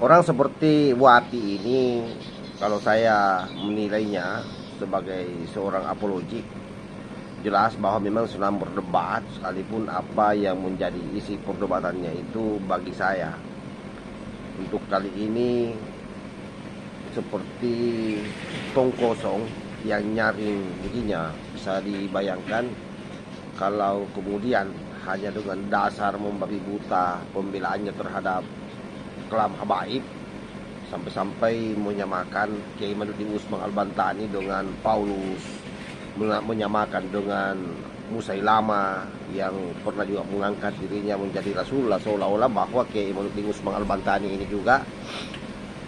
Orang seperti Wati ini, kalau saya menilainya sebagai seorang apologik, jelas bahwa memang senang berdebat, sekalipun apa yang menjadi isi perdebatannya itu bagi saya untuk kali ini seperti tong kosong yang nyaring giginya. Bisa dibayangkan kalau kemudian hanya dengan dasar membabi buta pembelaannya terhadap kelam habaib, sampai-sampai menyamakan Kiai Manudin Usman Al-Bantani dengan Paulus, menyamakan dengan Musailama yang pernah juga mengangkat dirinya menjadi Rasulullah, seolah-olah bahwa Kiai Manudin Usman Al-Bantani ini juga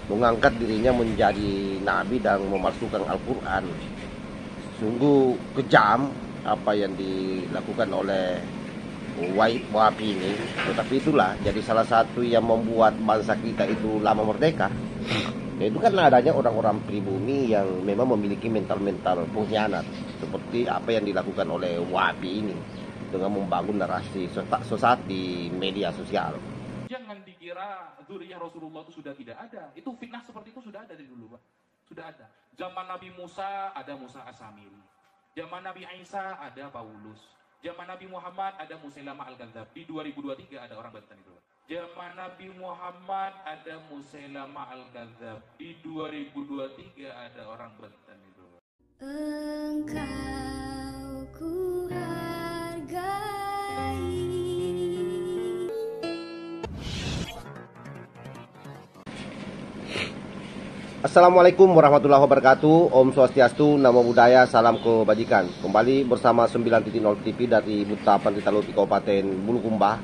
mengangkat dirinya menjadi nabi dan memalsukan Al-Quran. Sungguh kejam apa yang dilakukan oleh Wapi ini, tetapi itulah jadi salah satu yang membuat bangsa kita itu lama merdeka. Itu kan adanya orang-orang pribumi yang memang memiliki mental-mental pengkhianat, seperti apa yang dilakukan oleh Wapi ini dengan membangun narasi sesat di media sosial. Jangan dikira dzurriyyah Rasulullah itu sudah tidak ada. Itu fitnah seperti itu sudah ada dari dulu, Pak. Sudah ada. Zaman Nabi Musa ada Musa As-Samiri. Zaman Nabi Isa ada Paulus. Zaman Nabi Muhammad ada Musailama Al-Kadzdzab. Di 2023 ada orang Banten itu. Zaman Nabi Muhammad ada Musailama Al-Kadzdzab. Di 2023 ada orang Banten itu. Engkau ku hargai. Assalamualaikum warahmatullahi wabarakatuh. Om Swastiastu, Namo Buddhaya, salam kebajikan. Kembali bersama 9.0 TV dari Buta Pandita Luti Kabupaten Bulukumba.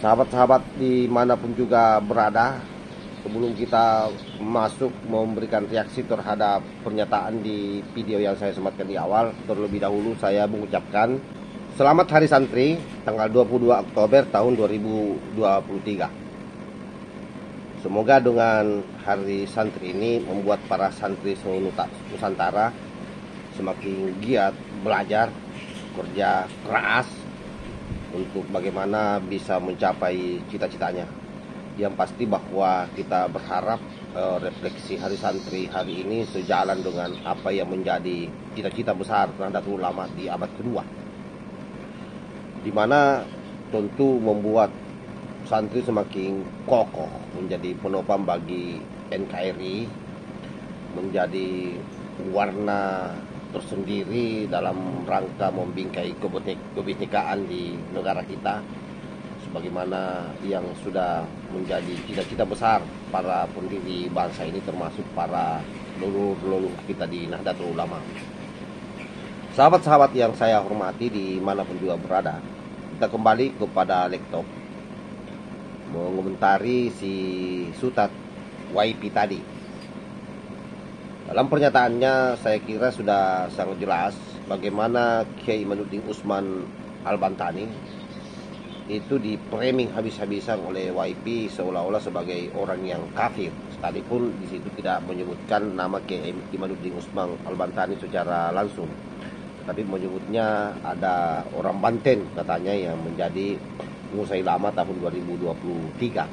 Sahabat-sahabat dimanapun juga berada, sebelum kita masuk memberikan reaksi terhadap pernyataan di video yang saya sematkan di awal, terlebih dahulu saya mengucapkan Selamat Hari Santri tanggal 22 Oktober tahun 2023. Semoga dengan Hari Santri ini membuat para santri seluruh Nusantara semakin giat belajar, kerja keras untuk bagaimana bisa mencapai cita-citanya. Yang pasti bahwa kita berharap refleksi Hari Santri hari ini sejalan dengan apa yang menjadi cita-cita besar Nahdlatul Ulama di abad kedua, di mana tentu membuat santri semakin kokoh menjadi penopang bagi NKRI, menjadi warna tersendiri dalam rangka membingkai kebinekaan di negara kita, sebagaimana yang sudah menjadi cita-cita besar para pendiri bangsa ini, termasuk para leluhur kita di Nahdlatul Ulama. Sahabat-sahabat yang saya hormati dimanapun juga berada, kita kembali kepada laptop mengomentari si Sutat YP tadi. Dalam pernyataannya saya kira sudah sangat jelas bagaimana Kiai Manudin Usman Al-Bantani itu di-framing habis-habisan oleh YP seolah-olah sebagai orang yang kafir, sekalipun di situ tidak menyebutkan nama Kiai Manudin Usman Al-Bantani secara langsung, tapi menyebutnya ada orang Banten katanya yang menjadi Musailama tahun 2023.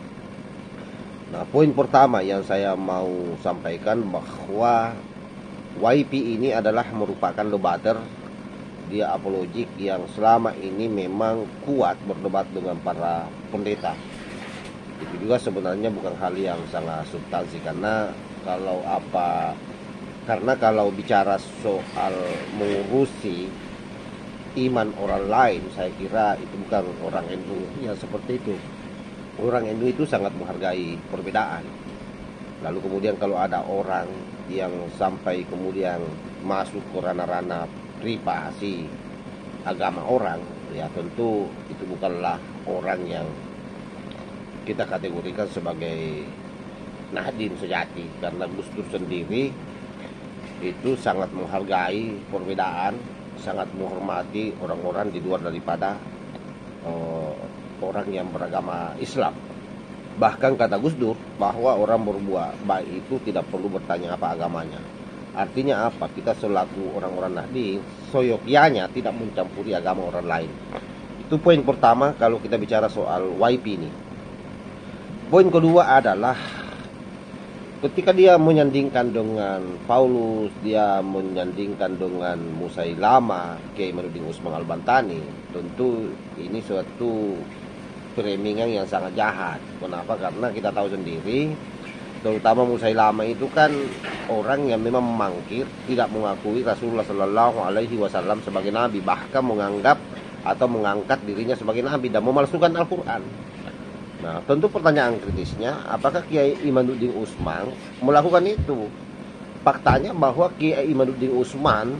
Nah, poin pertama yang saya mau sampaikan bahwa YP ini adalah merupakan debater, dia apologik yang selama ini memang kuat berdebat dengan para pendeta. Itu juga sebenarnya bukan hal yang sangat substansi, karena kalau bicara soal mengurusi iman orang lain, saya kira itu bukan orang NU yang seperti itu. Orang NU itu sangat menghargai perbedaan. Lalu kemudian kalau ada orang yang sampai kemudian masuk ke ranah-ranah privasi agama orang, ya tentu itu bukanlah orang yang kita kategorikan sebagai Nahdien sejati, karena Gus Dur sendiri itu sangat menghargai perbedaan, sangat menghormati orang-orang di luar daripada orang yang beragama Islam. Bahkan kata Gus Dur bahwa orang berbuat baik itu tidak perlu bertanya apa agamanya. Artinya apa? Kita selaku orang-orang Nahdien seyogyanya tidak mencampuri agama orang lain. Itu poin pertama kalau kita bicara soal YP ini. Poin kedua adalah ketika dia menyandingkan dengan Paulus, dia menyandingkan dengan Musailama, Kiai Imaduddin Usman Al-Bantani, tentu ini suatu framing yang sangat jahat. Kenapa? Karena kita tahu sendiri, terutama Musailama itu kan orang yang memang memangkir, tidak mengakui Rasulullah Shallallahu Alaihi Wasallam sebagai nabi, bahkan menganggap atau mengangkat dirinya sebagai nabi dan memalsukan Al-Quran. Nah, tentu pertanyaan kritisnya, apakah Kiai Imaduddin Usman melakukan itu? Faktanya bahwa Kiai Imaduddin Usman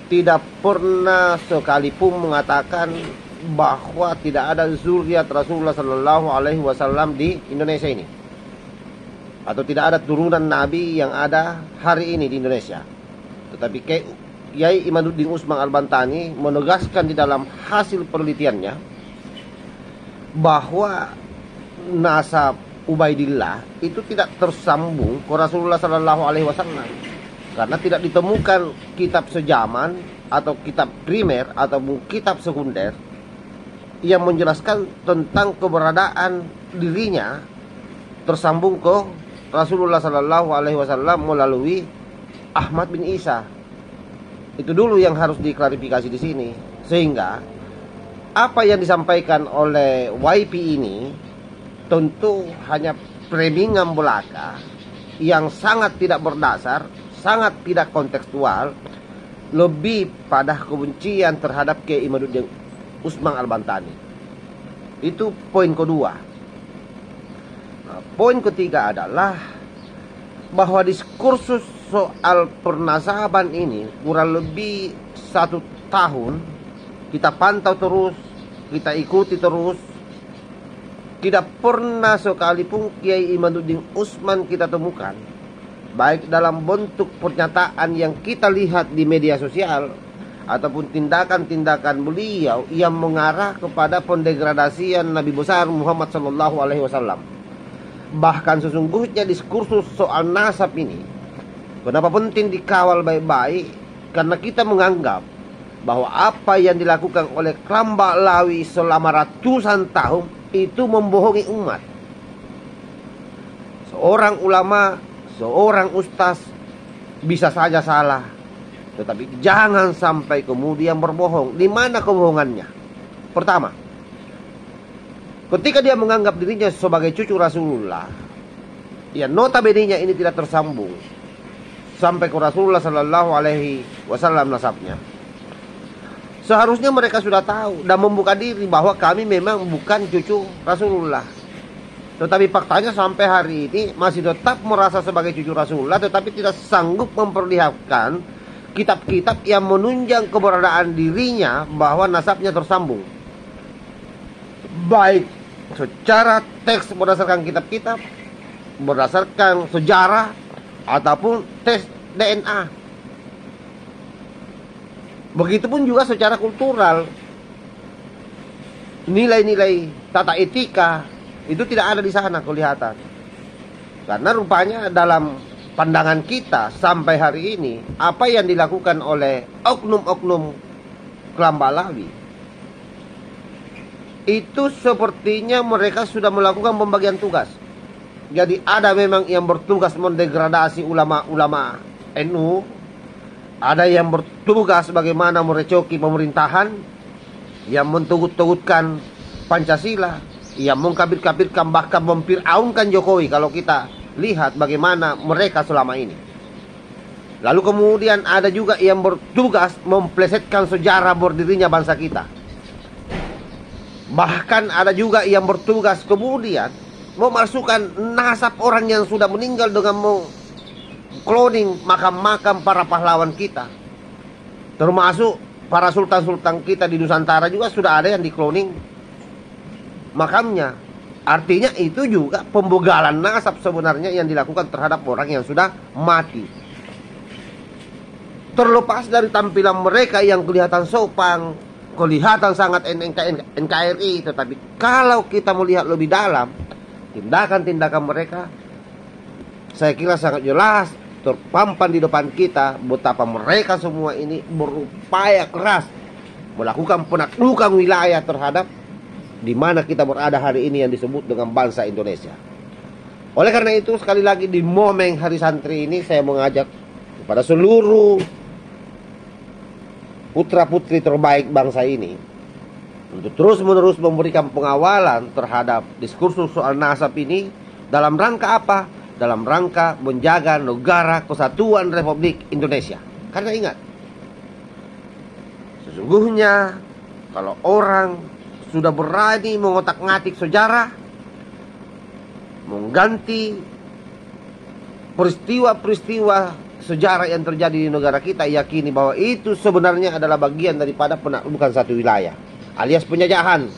tidak pernah sekalipun mengatakan bahwa tidak ada zuriat Rasulullah Shallallahu Alaihi Wasallam di Indonesia ini, atau tidak ada turunan Nabi yang ada hari ini di Indonesia. Tetapi Kiai Imaduddin Usman Al-Bantani menegaskan di dalam hasil penelitiannya bahwa nasab Ubaidillah itu tidak tersambung ke Rasulullah Shallallahu Alaihi Wasallam karena tidak ditemukan kitab sejaman atau kitab primer atau kitab sekunder yang menjelaskan tentang keberadaan dirinya tersambung ke Rasulullah Shallallahu Alaihi Wasallam melalui Ahmad bin Isa. Itu dulu yang harus diklarifikasi di sini, sehingga apa yang disampaikan oleh YP ini tentu hanya framing-an belaka yang sangat tidak berdasar, sangat tidak kontekstual, lebih pada kebencian terhadap Kiai Imaduddin Usman Al-Bantani. Itu poin kedua. Nah, poin ketiga adalah bahwa diskursus soal pernasaban ini kurang lebih 1 tahun kita pantau terus, kita ikuti terus. Tidak pernah sekalipun Kiai Imaduddin Usman kita temukan, baik dalam bentuk pernyataan yang kita lihat di media sosial ataupun tindakan-tindakan beliau yang mengarah kepada pendegradasian Nabi besar Muhammad Sallallahu Alaihi Wasallam. Bahkan sesungguhnya diskursus soal nasab ini, kenapa penting dikawal baik-baik? Karena kita menganggap bahwa apa yang dilakukan oleh klan Ba'lawi selama ratusan tahun itu membohongi umat. Seorang ulama, seorang ustaz bisa saja salah, tetapi jangan sampai kemudian berbohong. Di mana kebohongannya? Pertama, ketika dia menganggap dirinya sebagai cucu Rasulullah, ya notabene ini tidak tersambung sampai ke Rasulullah Sallallahu Alaihi Wasallam nasabnya. Seharusnya mereka sudah tahu dan membuka diri bahwa kami memang bukan cucu Rasulullah. Tetapi faktanya sampai hari ini masih tetap merasa sebagai cucu Rasulullah, tetapi tidak sanggup memperlihatkan kitab-kitab yang menunjang keberadaan dirinya bahwa nasabnya tersambung. Baik secara teks berdasarkan kitab-kitab, berdasarkan sejarah, ataupun tes DNA. Begitupun juga secara kultural, nilai-nilai tata etika itu tidak ada di sana kelihatan. Karena rupanya dalam pandangan kita sampai hari ini, apa yang dilakukan oleh oknum-oknum klan Ba'lawi itu sepertinya mereka sudah melakukan pembagian tugas. Jadi ada memang yang bertugas mendegradasi ulama-ulama NU, ada yang bertugas bagaimana merecoki pemerintahan, yang mentegut-tegutkan Pancasila, yang mengkabir-kabirkan bahkan memfir'aunkan Jokowi kalau kita lihat bagaimana mereka selama ini. Lalu kemudian ada juga yang bertugas memplesetkan sejarah berdirinya bangsa kita. Bahkan ada juga yang bertugas kemudian memasukkan nasab orang yang sudah meninggal dengan cloning makam-makam para pahlawan kita. Termasuk para sultan-sultan kita di Nusantara juga sudah ada yang di-cloning makamnya. Artinya itu juga pembegalan nasab sebenarnya yang dilakukan terhadap orang yang sudah mati. Terlepas dari tampilan mereka yang kelihatan sopan, kelihatan sangat NKRI, tetapi kalau kita melihat lebih dalam tindakan-tindakan mereka, saya kira sangat jelas terpampang di depan kita betapa mereka semua ini berupaya keras melakukan penaklukan wilayah terhadap di mana kita berada hari ini yang disebut dengan bangsa Indonesia. Oleh karena itu, sekali lagi di momen Hari Santri ini saya mengajak kepada seluruh putra-putri terbaik bangsa ini untuk terus-menerus memberikan pengawalan terhadap diskursus soal nasab ini dalam rangka apa? Dalam rangka menjaga negara kesatuan Republik Indonesia. Karena ingat, sesungguhnya kalau orang sudah berani mengotak-ngatik sejarah, mengganti peristiwa-peristiwa sejarah yang terjadi di negara kita, yakini bahwa itu sebenarnya adalah bagian daripada penaklukan satu wilayah, alias penjajahan.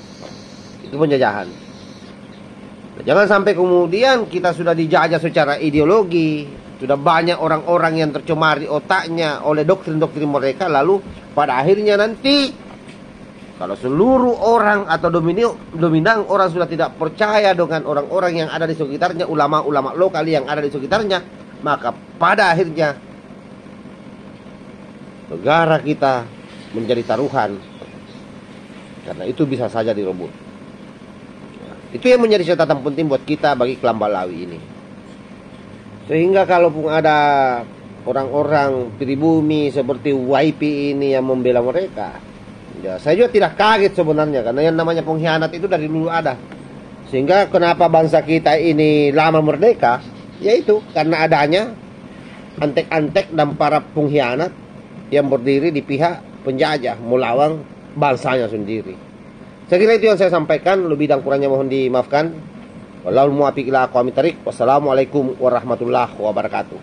Itu penjajahan. Nah, jangan sampai kemudian kita sudah dijajah secara ideologi, sudah banyak orang-orang yang tercemari otaknya oleh doktrin-doktrin mereka, lalu pada akhirnya nanti kalau seluruh orang atau dominan orang sudah tidak percaya dengan orang-orang yang ada di sekitarnya, ulama-ulama lokal yang ada di sekitarnya, maka pada akhirnya negara kita menjadi taruhan. Karena itu bisa saja direbut. Itu yang menjadi catatan penting buat kita bagi Klan Balawi ini. Sehingga kalaupun ada orang-orang pribumi seperti YP ini yang membela mereka, ya, saya juga tidak kaget sebenarnya, karena yang namanya pengkhianat itu dari dulu ada. Sehingga kenapa bangsa kita ini lama merdeka, yaitu karena adanya antek-antek dan para pengkhianat yang berdiri di pihak penjajah melawan bangsanya sendiri. Saya kira itu yang saya sampaikan, lebih dan kurangnya mohon dimaafkan. Wassalamualaikum warahmatullahi wabarakatuh.